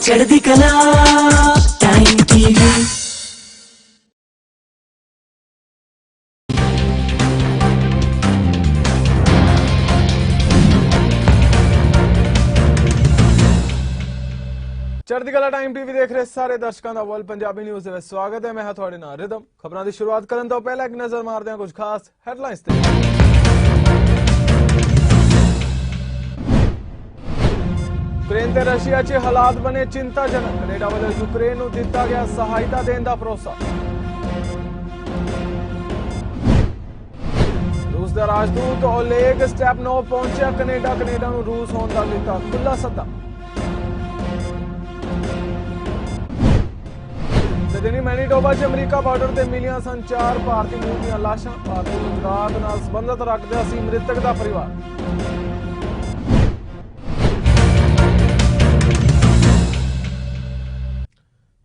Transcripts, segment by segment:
चढ़ती कला time TV. ਚੜ੍ਹਦੀ ਕਲਾ ਟਾਈਮ ਟੀਵੀ ਦੇਖ ਰਹੇ ਸਾਰੇ ਦਰਸ਼ਕਾਂ ਦਾ ਵਰਲਡ ਪੰਜਾਬੀ ਨਿਊਜ਼ ਦੇ ਵਿੱਚ ਸਵਾਗਤ ਹੈ। ਮੈਂ ਹਾਂ ਤੁਹਾਡੇ ਨਾਲ ਰਿਦਮ। ਖਬਰਾਂ ਦੀ ਸ਼ੁਰੂਆਤ ਕਰਨ ਤੋਂ ਪਹਿਲਾਂ ਇੱਕ ਨਜ਼ਰ ਮਾਰਦੇ ਹਾਂ ਕੁਝ ਖਾਸ ਹੈਡਲਾਈਨਸ ਤੇ। ਯੂਕਰੇਨ ਤੇ ਰਸ਼ੀਆ 'ਚ ਹਾਲਾਤ ਬਣੇ ਚਿੰਤਾਜਨਕ। ਕੈਨੇਡਾ ਵੱਲੋਂ ਯੂਕਰੇਨ ਨੂੰ ਦਿੱਤਾ ਗਿਆ ਸਹਾਇਤਾ ਦੇਣ ਦਾ ਭਰੋਸਾ। ਰੂਸ ਦਾ ਰਾਜਦੂਤ ਓਲੇਗ ਸਟੈਪਨੋਵ ਪਹੁੰਚਿਆ ਕੈਨੇਡਾ ਨੂੰ ਰੂਸ ਹੋਣ ਦਾ ਦਿੱਤਾ ਖੁੱਲ੍ਹਾ ਸੱਦਾ। ਦਿਨੀ ਮੈਨੀਟੋਬਾ 'ਚ ਅਮਰੀਕਾ ਬਾਰਡਰ ਤੇ ਮਿਲੀਆਂ ਸਨ 4 ਭਾਰਤੀ ਮੂਲ ਦੀਆਂ ਲਾਸ਼ਾਂ। ਭਾਰਤੀ ਗੁਜਰਾਤ ਨਾਲ ਸੰਬੰਧਤ ਰੱਖਦਾ ਸੀ ਮ੍ਰਿਤਕ ਦਾ ਪਰਿਵਾਰ।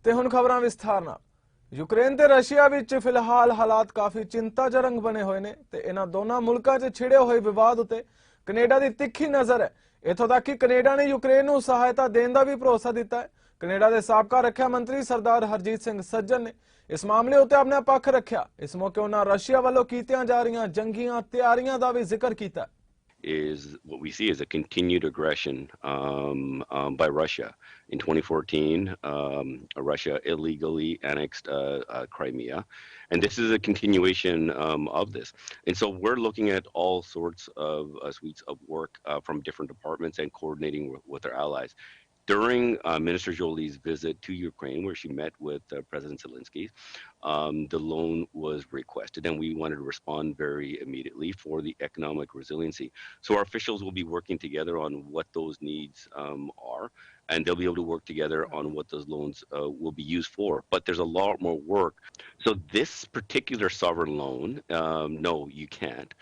ਤੇ ਹੁਣ ਖਬਰਾਂ ਵਿਸਥਾਰ ਨਾਲ। ਯੂਕਰੇਨ ਤੇ ਰਸ਼ੀਆ ਵਿੱਚ ਫਿਲਹਾਲ ਹਾਲਾਤ ਕਾਫੀ ਚਿੰਤਾਜਨਕ ਬਣੇ ਹੋਏ ਨੇ ਤੇ ਇਹਨਾਂ ਦੋਨਾਂ ਮੁਲਕਾਂ 'ਚ ਛਿੜੇ ਹੋਏ ਵਿਵਾਦ ਉੱਤੇ ਕੈਨੇਡਾ ਦੀ ਤਿੱਖੀ ਨਜ਼ਰ ਹੈ। ਇੱਥੋਂ ਤੱਕ ਕਿ ਕੈਨੇਡਾ ਨੇ ਯੂਕਰੇਨ ਨੂੰ ਸਹਾਇਤਾ ਦੇਣ ਦਾ ਵੀ ਭਰੋਸਾ ਦਿੱਤਾ ਹੈ। ਕੈਨੇਡਾ ਦੇ ਸਾਬਕਾ ਰੱਖਿਆ ਮੰਤਰੀ ਸਰਦਾਰ ਹਰਜੀਤ ਸਿੰਘ ਸੱਜਣ ਨੇ ਇਸ ਮਾਮਲੇ ਉੱਤੇ ਆਪਣਾ ਪੱਖ ਰੱਖਿਆ। ਇਸ ਮੌਕੇ ਉਹਨਾਂ ਰਸ਼ੀਆ ਵੱਲੋਂ ਕੀਤੀਆਂ ਜਾ ਰਹੀਆਂ ਜੰਗੀਆਂ ਤਿਆਰੀਆਂ ਦਾ ਵੀ ਜ਼ਿਕਰ ਕੀਤਾ। Is what we see is a continued aggression by Russia. In 2014, Russia illegally annexed Crimea, and this is a continuation of this. And so we're looking at all sorts of suites of work from different departments and coordinating with our allies. During Minister Jolie's visit to Ukraine, where she met with President Zelensky, the loan was requested, and we wanted to respond very immediately for the economic resiliency. So our officials will be working together on what those needs are, and they'll be able to work together on what those loans will be used for. But there's a lot more work. So this particular sovereign loan, no, you can't.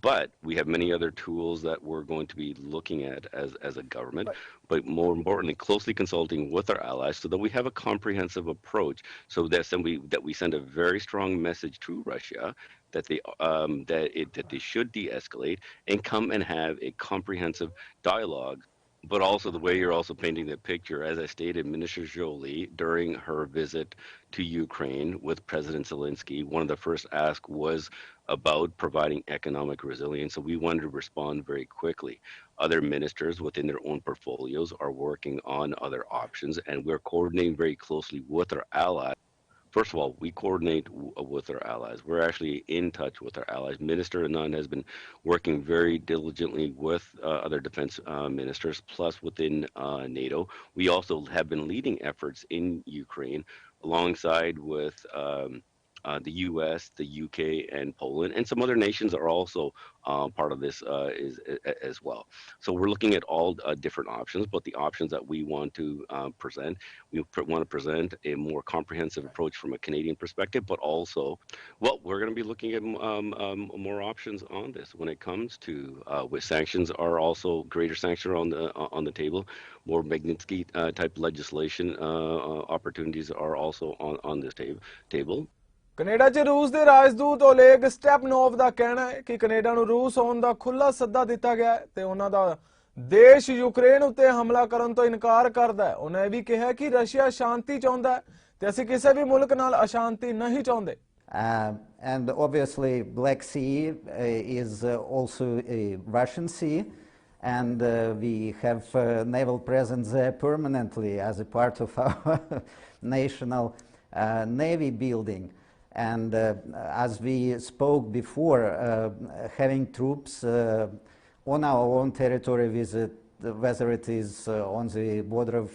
But we have many other tools that we're going to be looking at as a government, but more importantly, closely consulting with our allies so that we have a comprehensive approach, so that we send a very strong message to Russia that they should de-escalate and come and have a comprehensive dialogue. But also the way you're also painting the picture, as I stated, Minister Jolie, during her visit to Ukraine with President Zelensky, one of the first asks was about providing economic resilience. So we wanted to respond very quickly. Other ministers within their own portfolios are working on other options, and we're coordinating very closely with our allies. First of all, we coordinate with our allies. We're actually in touch with our allies. Minister Anand has been working very diligently with other defense ministers, plus within NATO. We also have been leading efforts in Ukraine alongside with the U.S., the U.K., and Poland, and some other nations are also part of this as well. So we're looking at all different options, but the options that we want to present, we want to present a more comprehensive approach from a Canadian perspective, but also, well, we're going to be looking at more options on this when it comes to with sanctions are also greater sanctions on the table. More Magnitsky type legislation opportunities are also on this table. Canada 'ਚ ਰੂਸ ਦੇ ਰਾਜਦੂਤ ਓਲੇਗ ਸਟੈਪਨੋਵ ਦਾ ਕਹਿਣਾ ਹੈ ਕਿ Canada ਨੂੰ ਰੂਸ ਹੋਣ ਦਾ ਖੁੱਲ੍ਹਾ ਸੱਦਾ ਦਿੱਤਾ ਗਿਆ ਹੈ ਤੇ ਉਹਨਾਂ ਦਾ ਦੇਸ਼ ਯੂਕਰੇਨ ਉੱਤੇ ਹਮਲਾ ਕਰਨ ਤੋਂ ਇਨਕਾਰ ਕਰਦਾ ਹੈ। ਉਹਨਾਂ ਇਹ ਵੀ ਕਿਹਾ ਕਿ ਰਸ਼ੀਆ ਸ਼ਾਂਤੀ ਚਾਹੁੰਦਾ ਹੈ ਤੇ ਅਸੀਂ ਕਿਸੇ ਵੀ ਮੁਲਕ ਨਾਲ ਅਸ਼ਾਂਤੀ ਨਹੀਂ ਚਾਹੁੰਦੇ। And obviously Black Sea is also a Russian sea, and we have naval presence there permanently as a part of our national navy building. And as we spoke before, having troops on our own territory, whether it is on the border of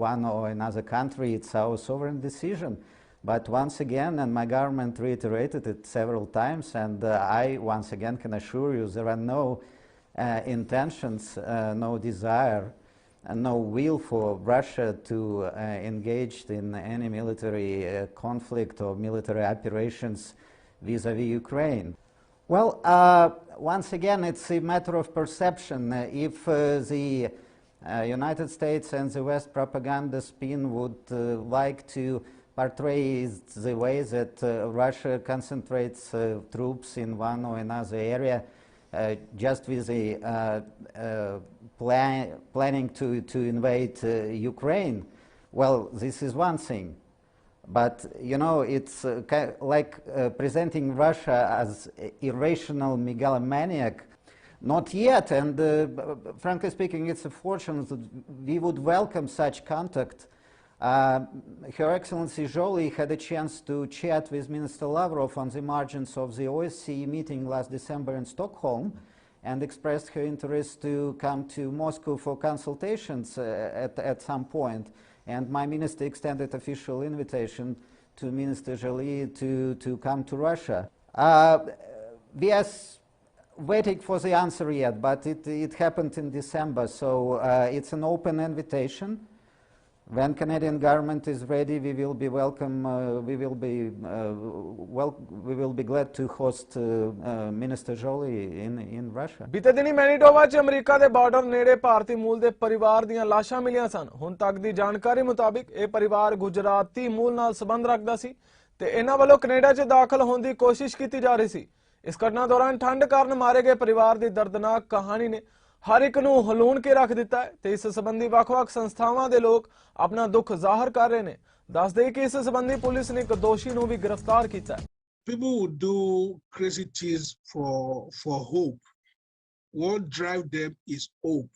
one or another country, it's our sovereign decision. But once again, and my government reiterated it several times, and I once again can assure you there are no intentions, no desire, and no will for Russia to engage in any military conflict or military operations vis-à-vis Ukraine. Well, once again, it's a matter of perception. If the United States and the West propaganda spin would like to portray the way that Russia concentrates troops in one or another area, just with the planning to invade Ukraine. Well, this is one thing. But, you know, it's like presenting Russia as irrational megalomaniac. Not yet, and frankly speaking, it's a fortune that we would welcome such contact. Her Excellency Jolie had a chance to chat with Minister Lavrov on the margins of the OSCE meeting last December in Stockholm, and expressed her interest to come to Moscow for consultations at some point. And my minister extended official invitation to Minister Jolie to come to Russia. We are waiting for the answer yet, but it happened in December, so it's an open invitation. When Canadian government is ready, we will be welcome. We will be glad to host Minister Jolie in Russia. बीते दिनी Manitoba च अमरीका ਦੇ border ਨੇੜੇ ਭਾਰਤੀ ਮੂਲ ਦੇ ਪਰਿਵਾਰ ਦੀਆਂ ਲਾਸ਼ਾਂ ਮਿਲੀਆਂ ਸਨ। ਹੁਣ ਤੱਕ ਦੀ ਜਾਣਕਾਰੀ ਮੁਤਾਬਿਕ ਇਹ ਪਰਿਵਾਰ ਗੁਜਰਾਤੀ ਮੂਲ ਨਾਲ ਸੰਬੰਧ ਰੱਖਦਾ ਸੀ ਤੇ ਇਹਨਾਂ ਵੱਲੋਂ ਕੈਨੇਡਾ 'ਚ ਦਾਖਲ ਹੋਣ ਦੀ ਕੋਸ਼ਿਸ਼ ਕੀਤੀ ਜਾ ਰਹੀ ਸੀ। ਇਸ ਘਟਨਾ ਦੌਰਾਨ ਠੰਡ ਕਾਰਨ ਮਾਰੇ ਗਏ ਪਰਿਵਾਰ ਦੀ ਦਰਦਨਾਕ ਕਹਾਣੀ ਨੇ हर एक नूं हलूण के रख दिता है ते इस संबंधी ਵੱਖ-ਵੱਖ संस्थावां दे लोग अपना दुख जाहिर कर रहे ने। दस दे कि इस संबंधी पुलिस ने एक दोषी नूं भी गिरफ्तार किया है। People would do crazy things for hope. What drives them is hope,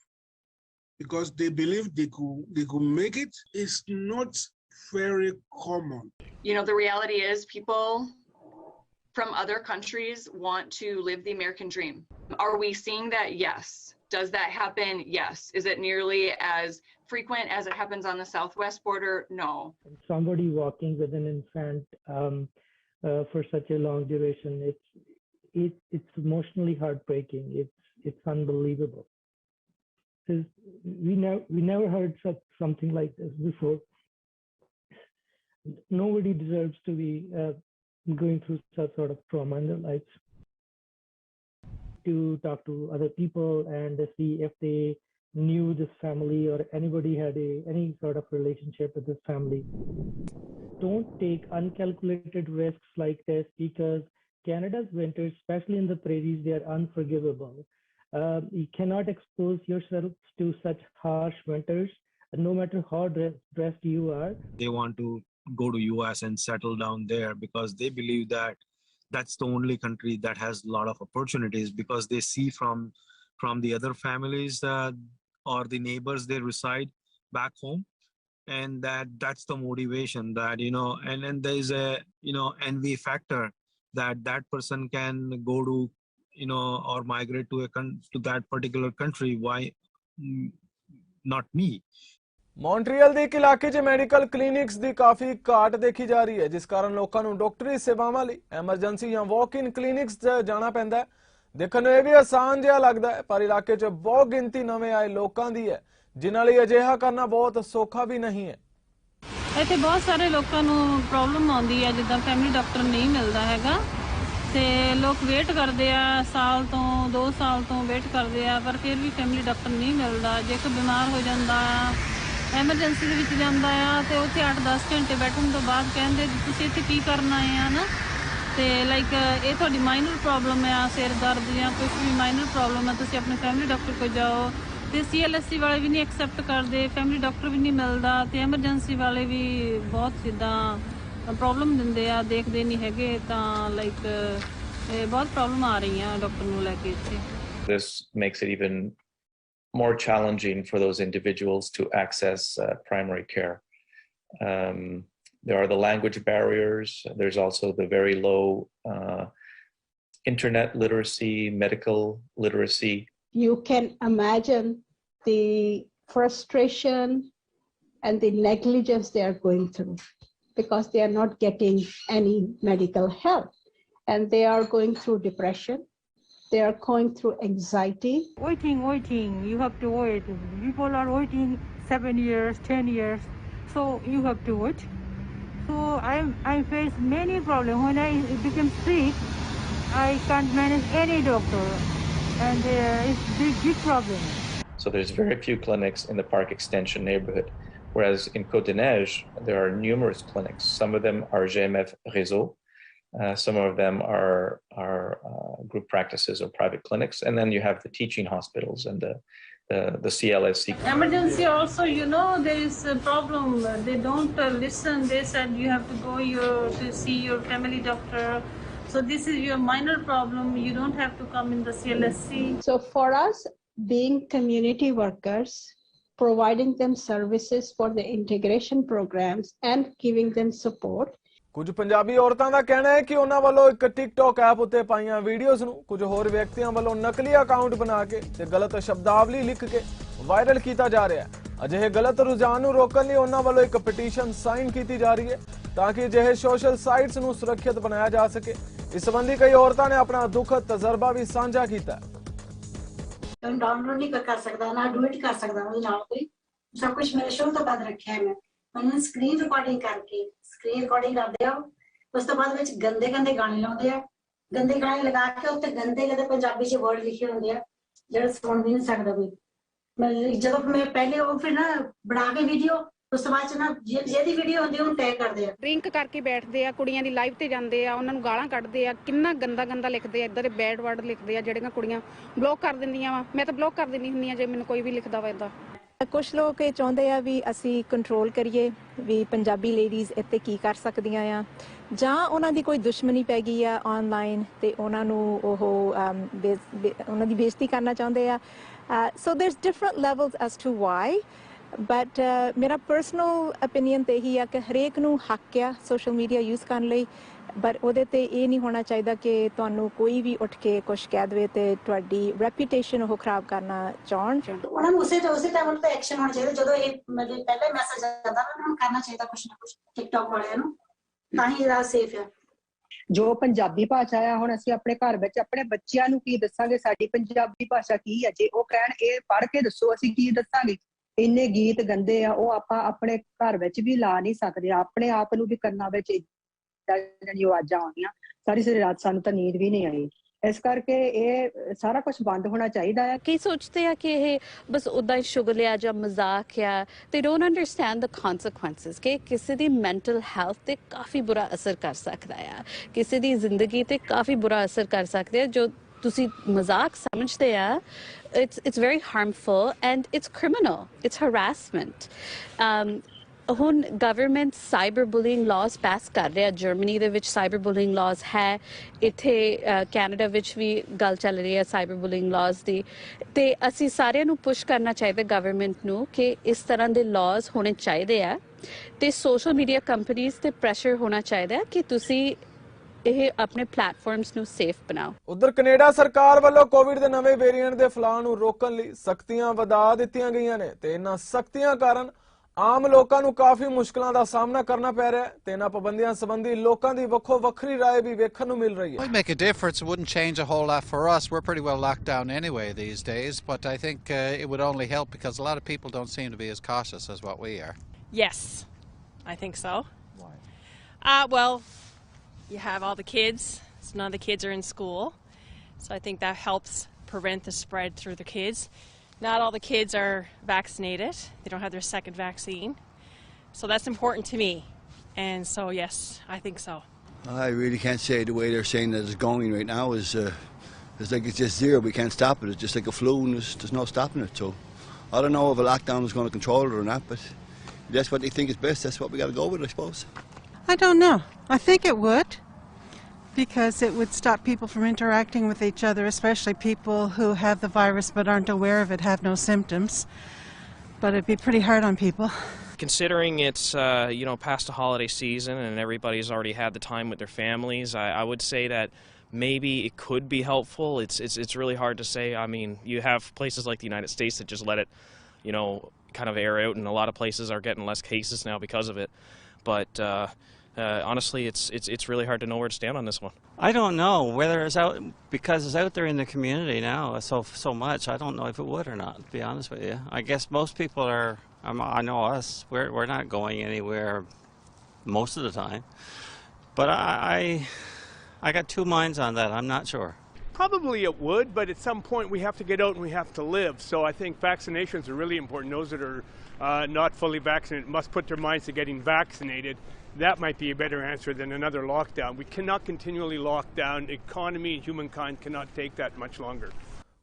because they believe they could make it. It's not very common. You know, the reality is people from other countries want to live the American dream. Are we seeing that? Yes. Does that happen? Yes. Is it nearly as frequent as it happens on the southwest border? No. Somebody walking with an infant for such a long duration, it's emotionally heartbreaking. It's unbelievable. We never heard something like this before. Nobody deserves to be going through such sort of trauma in their lives. To talk to other people and see if they knew this family or anybody had any sort of relationship with this family. Don't take uncalculated risks like this, because Canada's winters, especially in the prairies, they are unforgivable. You cannot expose yourself to such harsh winters, no matter how dressed you are. They want to go to US and settle down there because they believe that that's the only country that has a lot of opportunities, because they see from the other families or the neighbors they reside back home, and that's the motivation that, you know, and then there is a, you know, envy factor that person can go to, you know, or migrate to that particular country. Why not me? Montreal ਦੇ ਇੱਕ ਇਲਾਕੇ 'ਚ medical clinics ਦੀ ਕਾਫੀ ਘਾਟ ਦੇਖੀ ਜਾ ਰਹੀ ਹੈ, ਜਿਸ ਕਾਰਨ ਲੋਕਾਂ ਨੂੰ ਡਾਕਟਰੀ ਸੇਵਾਵਾਂ ਲਈ ਐਮਰਜੈਂਸੀ ਜਾਂ ਵਾਕ-ਇਨ ਕਲੀਨਿਕਸ 'ਚ ਜਾਣਾ ਪੈਂਦਾ ਹੈ। ਦੇਖਣ ਨੂੰ ਇਹ ਵੀ ਆਸਾਨ ਜਿਹਾ ਲੱਗਦਾ ਹੈ, ਪਰ ਇਲਾਕੇ 'ਚ ਬਹੁਤ ਗਿਣਤੀ ਨਵੇਂ ਆਏ ਲੋਕਾਂ ਦੀ ਹੈ, ਜਿਨ੍ਹਾਂ ਲਈ ਅਜਿਹਾ ਕਰਨਾ ਬਹੁਤ ਸੌਖਾ ਵੀ ਨਹੀਂ ਹੈ। ਇੱਥੇ ਬਹੁਤ ਸਾਰੇ ਲੋਕਾਂ ਨੂੰ ਪ੍ਰੋਬਲਮ ਆਉਂਦੀ ਹੈ, ਜਿੱਦਾਂ ਫੈਮਿਲੀ ਡਾਕਟਰ ਨਹੀਂ ਮਿਲਦਾ ਹੈਗਾ ਤੇ ਲੋਕ ਵੇਟ ਕਰਦੇ ਆ, ਸਾਲ ਤੋਂ 2 ਸਾਲ ਤੋਂ ਵੇਟ ਕਰਦੇ ਆ, ਪਰ ਫਿਰ ਵੀ ਫੈਮਿਲੀ ਡਾਕਟਰ ਨਹੀਂ ਮਿਲਦਾ। ਜੇ ਕੋਈ ਬਿਮਾਰ ਹੋ ਜਾਂਦਾ ਆ, ਐਮਰਜੈਂਸੀ ਦੇ ਵਿੱਚ ਜਾਂਦਾ ਆ ਤੇ ਉੱਥੇ 8-10 ਘੰਟੇ ਬੈਠਣ ਤੋਂ ਬਾਅਦ ਕਹਿੰਦੇ ਤੁਸੀਂ ਇੱਥੇ ਕੀ ਕਰਨ ਆਏ ਆ ਨਾ, ਤੇ ਲਾਈਕ ਇਹ ਤੁਹਾਡੀ ਮਾਈਨਰ ਪ੍ਰੋਬਲਮ ਆ, ਸਿਰ ਦਰਦ ਜਾਂ ਕੁਝ ਵੀ ਮਾਈਨਰ ਪ੍ਰੋਬਲਮ ਆ, ਤੁਸੀਂ ਆਪਣੇ ਫੈਮਿਲੀ ਡਾਕਟਰ ਕੋਲ ਜਾਓ। ਤੇ CLSC ਵਾਲੇ ਵੀ ਨਹੀਂ ਐਕਸੈਪਟ ਕਰਦੇ, ਫੈਮਿਲੀ ਡਾਕਟਰ ਵੀ ਨਹੀਂ ਮਿਲਦਾ, ਤੇ ਐਮਰਜੈਂਸੀ ਵਾਲੇ ਵੀ ਬਹੁਤ ਜਿੱਦਾਂ ਪ੍ਰੋਬਲਮ ਦਿੰਦੇ ਆ, ਦੇਖਦੇ ਨਹੀਂ ਹੈਗੇ, ਤਾਂ ਲਾਈਕ ਬਹੁਤ ਪ੍ਰੋਬਲਮ ਆ ਰਹੀਆਂ ਡਾਕਟਰ ਨੂੰ ਲੈ ਕੇ ਇੱਥੇ। This makes it even more challenging for those individuals to access primary care. There are the language barriers. There's also the very low internet literacy, medical literacy. You can imagine the frustration and the negligence they are going through, because they are not getting any medical help, and they are going through depression. They are going through anxiety. Waiting. You have to wait. People are waiting 7 years, 10 years. So you have to wait. So I face many problems. When I became sick, I can't manage any doctor, and it's big problem. So there's very few clinics in the Park Extension neighborhood, whereas in Côte-des-Neiges, there are numerous clinics. Some of them are GMF Réseau, Some of them are group practices or private clinics, and then you have the teaching hospitals and the CLSC. Emergency also, you know, there is a problem. They don't listen. They said you have to go to see your family doctor. So this is your minor problem. You don't have to come in the CLSC. So for us, being community workers, providing them services for the integration programs and giving them support. ਕੁਝ ਪੰਜਾਬੀ ਔਰਤਾਂ ਦਾ ਕਹਿਣਾ ਹੈ ਕਿ ਉਹਨਾਂ ਵੱਲੋਂ ਇੱਕ TikTok app ਉੱਤੇ ਪਾਈਆਂ ਵੀਡੀਓਜ਼ ਨੂੰ ਕੁਝ ਹੋਰ ਵਿਅਕਤੀਆਂ ਵੱਲੋਂ ਨਕਲੀ ਅਕਾਊਂਟ ਬਣਾ ਕੇ ਤੇ ਗਲਤ ਸ਼ਬਦਾਵਲੀ ਲਿਖ ਕੇ ਵਾਇਰਲ ਕੀਤਾ ਜਾ ਰਿਹਾ ਹੈ। ਅਜਿਹੇ ਗਲਤ ਰੁਝਾਨ ਨੂੰ ਰੋਕਣ ਲਈ ਉਹਨਾਂ ਵੱਲੋਂ ਇੱਕ ਪਟੀਸ਼ਨ ਸਾਈਨ ਕੀਤੀ ਜਾ ਰਹੀ ਹੈ ਤਾਂ ਕਿ ਅਜਿਹੇ ਸੋਸ਼ਲ ਸਾਈਟਸ ਨੂੰ ਸੁਰੱਖਿਅਤ ਬਣਾਇਆ ਜਾ ਸਕੇ। ਇਸ ਸੰਬੰਧੀ ਕਈ ਔਰਤਾਂ ਨੇ ਆਪਣਾ ਦੁਖਦ ਤਜਰਬਾ ਵੀ ਸਾਂਝਾ ਕੀਤਾ। डाउनलोड नहीं कर सकता ना डुएट कर सकता ਉਹਦੇ ਨਾਲ ਕੋਈ ਸਭ ਕੁਝ ਮੇਰੇ ਸ਼ੋਅ ਤੋਂ ਬਾਅਦ ਰੱਖਿਆ ਹੈ ਮੈਂ ਸਕਰੀਨ ਰਿਕਾਰਡਿੰਗ ਕਰਕੇ ਸਕਰੀਨ ਰਿਕਾਰਡਿੰਗ ਕਰਦੇ ਆ ਉਸ ਤੋਂ ਬਾਅਦ ਵਿੱਚ ਗੰਦੇ ਗਾਣੇ ਲਾਉਂਦੇ ਆ ਗੰਦੇ ਗਾਣੇ ਲਗਾ ਕੇ ਉੱਤੇ ਗੰਦੇ ਪੰਜਾਬੀ ਚ ਵਰਡ ਲਿਖੇ ਹੁੰਦੇ ਆ ਜਿਹੜਾ ਸੁਣ ਵੀ ਨਹੀਂ ਸਕਦਾ ਕੋਈ ਮੈਂ ਜਦੋਂ ਮੈਂ ਪਹਿਲੇ ਉਹ ਫਿਰ ਨਾ ਬਣਾ ਕੇ ਵੀਡੀਓ ਉਸ ਤੋਂ ਬਾਅਦ ਚ ਨਾ ਜਿਹਦੀ ਵੀਡੀਓ ਹੁੰਦੀ ਉਹਨੂੰ ਟੈਗ ਕਰਦੇ ਆ ਡਰਿੰਕ ਕਰਕੇ ਬੈਠਦੇ ਆ ਕੁੜੀਆਂ ਦੀ ਲਾਈਵ ਤੇ ਜਾਂਦੇ ਆ ਉਹਨਾਂ ਨੂੰ ਗਾਲਾਂ ਕੱਢਦੇ ਆ ਕਿੰਨਾ ਗੰਦਾ ਲਿਖਦੇ ਆ ਇਦਾਂ ਦੇ ਬੈਡ ਵਰਡ ਲਿਖਦੇ ਆ ਜਿਹੜੀਆਂ ਕੁੜੀਆਂ ਬਲੌਕ ਕਰ ਦਿੰਦੀਆਂ ਵਾ ਮੈਂ ਤਾਂ ਬਲੌਕ ਕਰ ਦਿੰਦੀ ਹੁੰਦੀ ਆ ਜੇ ਮੈਨੂੰ ਕੋਈ ਵੀ ਲਿਖਦਾ ਵਾ ਇਦਾਂ। ਕੁਝ ਲੋਕ ਇਹ ਚਾਹੁੰਦੇ ਆ ਵੀ ਅਸੀਂ ਕੰਟਰੋਲ ਕਰੀਏ ਵੀ ਪੰਜਾਬੀ ਲੇਡੀਜ਼ ਇੱਥੇ ਕੀ ਕਰ ਸਕਦੀਆਂ ਆ ਜਾਂ ਉਹਨਾਂ ਦੀ ਕੋਈ ਦੁਸ਼ਮਣੀ ਪੈ ਗਈ ਆ ਆਨਲਾਈਨ ਤੇ ਉਹਨਾਂ ਨੂੰ ਉਹ ਉਹਨਾਂ ਦੀ ਬੇਇੱਜ਼ਤੀ ਕਰਨਾ ਚਾਹੁੰਦੇ ਆ so there's different levels as to why but ਮੇਰਾ ਪਰਸਨਲ ਓਪੀਨੀਅਨ ਤੇ ਇਹੀ ਆ ਕਿ ਹਰੇਕ ਨੂੰ ਹੱਕ ਆ ਸੋਸ਼ਲ ਮੀਡੀਆ ਯੂਜ਼ ਕਰਨ ਲਈ ਪਰ ਉਹਦੇ ਤੇ ਇਹ ਨਹੀਂ ਹੋਣਾ ਚਾਹੀਦਾ ਕਿ ਤੁਹਾਨੂੰ ਕੋਈ ਵੀ ਉੱਠ ਕੇ ਕੁਛ ਕਹਿ ਦੇਵੇ ਤੇ ਤੁਹਾਡੀ ਰੈਪਿਊਟੇਸ਼ਨ ਉਹ ਖਰਾਬ ਕਰਨਾ ਚਾਹਣ ਉਹਨਾਂ ਨੂੰ ਉਸੇ ਟਾਈਮ ਤੇ ਐਕਸ਼ਨ ਹੋਣਾ ਚਾਹੀਦਾ ਜਦੋਂ ਇਹ ਮਤਲਬ ਪਹਿਲੇ ਮੈਸੇਜ ਆਉਂਦਾ ਉਹਨਾਂ ਨੂੰ ਕਰਨਾ ਚਾਹੀਦਾ ਕੁਛ ਨਾ ਕੁਛ ਟਿਕਟੌਕ ਵਾਲਿਆਂ ਨੂੰ ਤਾਂ ਹੀ ਇਹਦਾ ਸੇਫ ਹੈ। ਜੋ ਪੰਜਾਬੀ ਭਾਸ਼ਾ ਆ ਹੁਣ ਅਸੀਂ ਆਪਣੇ ਘਰ ਵਿੱਚ ਆਪਣੇ ਬੱਚਿਆਂ ਨੂੰ ਕੀ ਦੱਸਾਂਗੇ ਸਾਡੀ ਪੰਜਾਬੀ ਭਾਸ਼ਾ ਕੀ ਹੈ ਜੇ ਉਹ ਕਹਿਣ ਇਹ ਪੜ੍ਹ ਕੇ ਦੱਸੋ ਅਸੀਂ ਕੀ ਦੱਸਾਂਗੇ ਇੰਨੇ ਗੀਤ ਗੰਦੇ ਆ ਉਹ ਆਪਾਂ ਆਪਣੇ ਘਰ ਵਿੱਚ ਵੀ ਲਾ ਨਹੀਂ ਸਕਦੇ ਆਪਣੇ ਆਪ ਨੂੰ ਵੀ ਕੰਨਾਂ ਵਿੱਚ ਜਿਹੜੀਆਂ ਆਵਾਜ਼ਾਂ ਆਉਂਦੀਆਂ ਸਾਰੀ ਰਾਤ ਸਾਨੂੰ ਤਾਂ ਨੀਂਦ ਵੀ ਨਹੀਂ ਆਈ ਇਸ ਕਰਕੇ ਇਹ ਸਾਰਾ ਕੁਝ ਬੰਦ ਹੋਣਾ ਚਾਹੀਦਾ ਹੈ। ਕਈ ਸੋਚਦੇ ਆ ਕਿ ਇਹ ਬਸ ਉਦਾਂ ਹੀ ਸ਼ੁਗਲਿਆ ਜਾਂ ਮਜ਼ਾਕ ਆ they don't understand the consequences ਕਿ ਕਿਸੇ ਦੀ ਮੈਂਟਲ ਹੈਲਥ ਤੇ ਕਾਫੀ ਬੁਰਾ ਅਸਰ ਕਰ ਸਕਦਾ ਆ ਕਿਸੇ ਦੀ ਜ਼ਿੰਦਗੀ ਤੇ ਕਾਫੀ ਬੁਰਾ ਅਸਰ ਕਰ ਸਕਦਾ ਹੈ ਜੋ ਤੁਸੀਂ ਮਜ਼ਾਕ ਸਮਝਦੇ ਆ it's very harmful and it's criminal it's harassment ਹੁਣ ਗਵਰਨਮੈਂਟ ਸਾਈਬਰ ਬੁਲਿੰਗ ਲਾਜ਼ ਪਾਸ ਕਰ ਰਿਹਾ ਜਰਮਨੀ ਦੇ ਵਿੱਚ ਸਾਈਬਰ ਬੁਲਿੰਗ ਲਾਜ਼ ਹੈ ਇੱਥੇ ਕੈਨੇਡਾ ਵਿੱਚ ਵੀ ਗੱਲ ਚੱਲ ਰਹੀ ਹੈ ਸਾਈਬਰ ਬੁਲਿੰਗ ਲਾਜ਼ ਦੀ ਤੇ ਅਸੀਂ ਸਾਰਿਆਂ ਨੂੰ ਪੁਸ਼ ਕਰਨਾ ਚਾਹੀਦਾ ਗਵਰਨਮੈਂਟ ਨੂੰ ਕਿ ਇਸ ਤਰ੍ਹਾਂ ਦੇ ਲਾਜ਼ ਹੋਣੇ ਚਾਹੀਦੇ ਆ ਤੇ ਸੋਸ਼ਲ ਮੀਡੀਆ ਕੰਪਨੀਜ਼ ਤੇ ਪ੍ਰੈਸ਼ਰ ਹੋਣਾ ਚਾਹੀਦਾ ਕਿ ਤੁਸੀਂ ਇਹ ਆਪਣੇ ਪਲੇਟਫਾਰਮਸ ਨੂੰ ਸੇਫ ਬਣਾਓ। ਉਧਰ ਕੈਨੇਡਾ ਸਰਕਾਰ ਵੱਲੋਂ ਕੋਵਿਡ ਦੇ ਨਵੇਂ ਵੇਰੀਐਂਟ ਦੇ ਫੈਲਾਅ ਨੂੰ ਰੋਕਣ ਲਈ ਸਖਤੀਆਂ ਵਧਾ ਦਿੱਤੀਆਂ ਗਈਆਂ ਨੇ ਤੇ ਇਹਨਾਂ ਸਖਤੀਆਂ ਕਾਰਨ ਆਮ ਲੋਕਾਂ ਨੂੰ ਕਾਫੀ ਮੁਸ਼ਕਲਾਂ ਦਾ ਸਾਹਮਣਾ ਕਰਨਾ ਪੈ ਰਿਹਾ ਹੈ ਤੇ ਇਹਨਾਂ ਪਾਬੰਦੀਆਂ ਸੰਬੰਧੀ ਲੋਕਾਂ ਦੀ ਵੱਖੋ ਵੱਖਰੀ ਰਾਏ ਵੀ ਵੇਖਣ ਨੂੰ ਮਿਲ ਰਹੀ ਹੈ। It would make a difference. It wouldn't change a whole lot for us. We're pretty well locked down anyway these days, but I think it would only help because a lot of people don't seem to be as cautious as what we are. Yes, I think so. Why? Well, you have all the kids, so none of the kids are in school, so I think that helps prevent the spread through the kids. Not all the kids are vaccinated. They don't have their second vaccine. So that's important to me. And so, yes, I think so. I really can't say the way they're saying that it's going right now is it's like it's just zero. We can't stop it. It's just like a flu and there's no stopping it. So I don't know if a lockdown is going to control it or not, but if that's what they think is best, that's what we got to go with, I suppose. I don't know. I think it would. Because it would stop people from interacting with each other, especially people who have the virus but aren't aware of it, have no symptoms. But it'd be pretty hard on people. Considering it's past the holiday season and everybody's already had the time with their families, I would say that maybe it could be helpful. It's really hard to say. I mean, you have places like the United States that just let it, kind of air out, and a lot of places are getting less cases now because of it. But honestly, it's really hard to know where to stand on this one. I don't know whether it's out because it's out there in the community now so much. I don't know if it would or not, to be honest with you. I guess most people are. I know us. We're not going anywhere most of the time. But I got two minds on that. I'm not sure. Probably it would, but at some point we have to get out and we have to live. So I think vaccinations are really important. Those that are not fully vaccinated must put their minds to getting vaccinated That might be a better answer than another lockdown. We cannot continually lock down. Economy and humankind cannot take that much longer.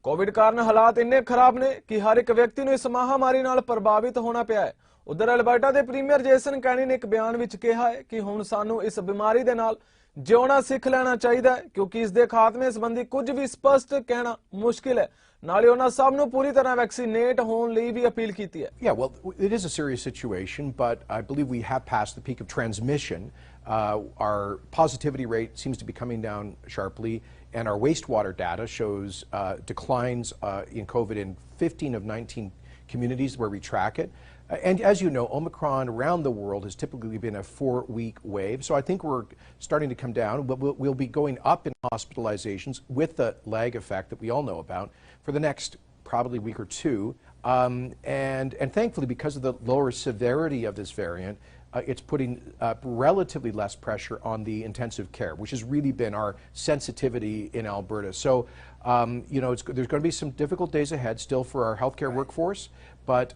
Covid कारण हालात इन्ने खराब ने कि हर एक व्यक्ति ਨੂੰ ਇਸ ਮਹਾਮਾਰੀ ਨਾਲ ਪ੍ਰਭਾਵਿਤ ਹੋਣਾ ਪਿਆ ਹੈ। ਉਧਰ ਅਲਬਰਟਾ ਦੇ ਪ੍ਰੀਮੀਅਰ ਜੇਸਨ ਕੈਨੀ ਨੇ ਇੱਕ ਬਿਆਨ ਵਿੱਚ ਕਿਹਾ ਹੈ ਕਿ ਹੁਣ ਸਾਨੂੰ ਇਸ ਬਿਮਾਰੀ ਦੇ ਨਾਲ ਜਿਉਣਾ ਸਿੱਖ ਲੈਣਾ ਚਾਹੀਦਾ ਹੈ ਕਿਉਂਕਿ ਇਸ ਦੇ ਖਾਤਮੇ ਸੰਬੰਧੀ ਕੁਝ ਵੀ ਸਪਸ਼ਟ ਕਹਿਣਾ ਮੁਸ਼ਕਿਲ ਹੈ। ਨਾਲੇ ਉਹਨਾਂ ਸਭ ਨੂੰ ਪੂਰੀ ਤਰ੍ਹਾਂ ਵੈਕਸੀਨੇਟ ਹੋਣ ਲਈ ਵੀ ਅਪੀਲ ਕੀਤੀ ਹੈ। Yeah, well, it is a serious situation, but I believe we have passed the peak of transmission. Our positivity rate seems to be coming down sharply, and our wastewater data shows declines in COVID in 15 of 19 communities where we track it. And as you know, Omicron around the world has typically been a 4-week wave. So I think we're starting to come down. We'll be going up in hospitalizations with the lag effect that we all know about for the next probably week or two. And thankfully, because of the lower severity of this variant, it's putting relatively less pressure on the intensive care, which has really been our sensitivity in Alberta. So, you know, there's going to be some difficult days ahead still for our healthcare workforce, but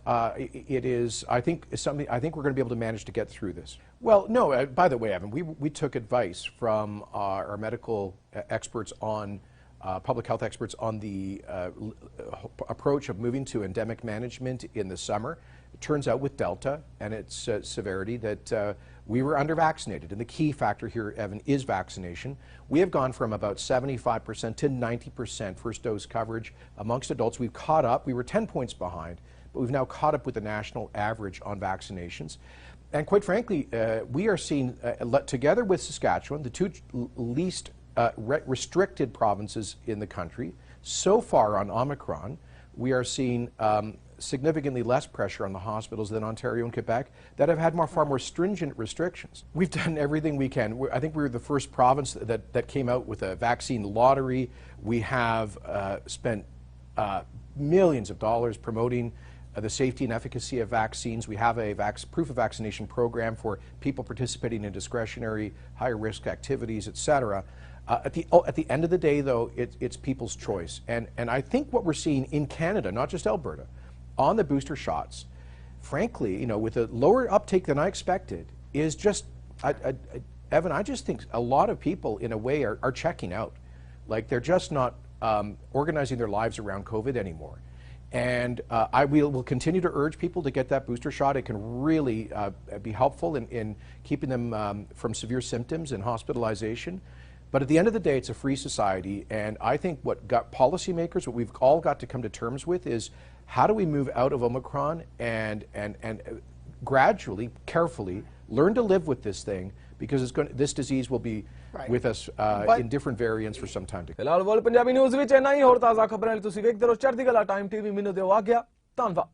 it is, I think we're going to be able to manage to get through this. Well, no, by the way, Evan, we took advice from our medical experts on public health experts on the approach of moving to endemic management in the summer. It turns out with Delta and its severity that we were under-vaccinated. And the key factor here, Evan, is vaccination. We have gone from about 75% to 90% first dose coverage amongst adults. We've caught up. We were 10 points behind, but we've now caught up with the national average on vaccinations. And quite frankly, we are seeing, together with Saskatchewan, the two least restricted provinces in the country, so far on Omicron, we are seeing significantly less pressure on the hospitals than Ontario and Quebec that have had far more stringent restrictions. We've done everything we can. I think we were the first province that came out with a vaccine lottery. We have spent millions of dollars promoting the safety and efficacy of vaccines. We have a proof of vaccination program for people participating in discretionary high-risk activities, etc. At the end of the day, though, it's people's choice. And I think what we're seeing in Canada, not just Alberta, on the booster shots, frankly, you know, with a lower uptake than I expected, is just, Evan, I just think a lot of people, in a way, are checking out. Like, they're just not organizing their lives around COVID anymore. And I will continue to urge people to get that booster shot. It can really be helpful in keeping them from severe symptoms and hospitalization. But at the end of the day, it's a free society, and I think what policymakers, what we've all got to come to terms with is how do we move out of Omicron and gradually, carefully, learn to live with this thing, because this disease will be with us in different variants for some time to come. ਫਿਲਹਾਲ world Punjabi news ਵਿੱਚ ਇੰਨਾ ਹੀ। ਹੋਰ ਤਾਜ਼ਾ ਖਬਰਾਂ ਲਈ ਤੁਸੀਂ ਵੇਖਦੇ ਰਹੋ ਚੜ੍ਹਦੀ ਕਲਾ ਟਾਈਮ ਟੀਵੀ। ਮੈਨੂੰ ਦਿਓ ਆਗਿਆ। ਧੰਨਵਾਦ।